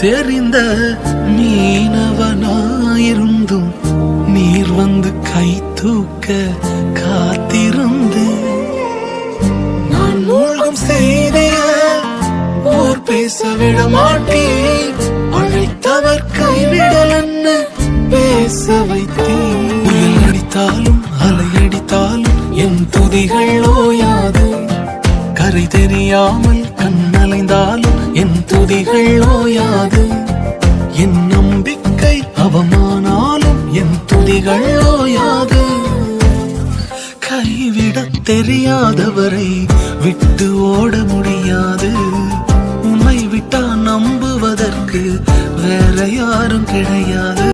தெரிந்த மீனவனாயிருந்தும் நீர் வந்து கை தூக்க காத்திருந்து நான் மூழ்கும் செய்திய ஊர் பேச விட மாட்டேன். அழைத்தவர் கைவிடலன்னு பேச வைத்தேன். புயல் அடித்தாலும் அலை அடித்தாலும் என் துதிகள் ஓயாது. கரை தெரியாமல் கண்ணலைந்தாலும் என் துதிகள் ஓயாது. என் நம்பிக்கை அவமானாலும் என் துதிகள் ஓயாது. கைவிடத் தெரியாதவரை விட்டு ஓட முடியாது. உன்னை விட்டா நம்புவதற்கு வேற யாரும் கிடையாது.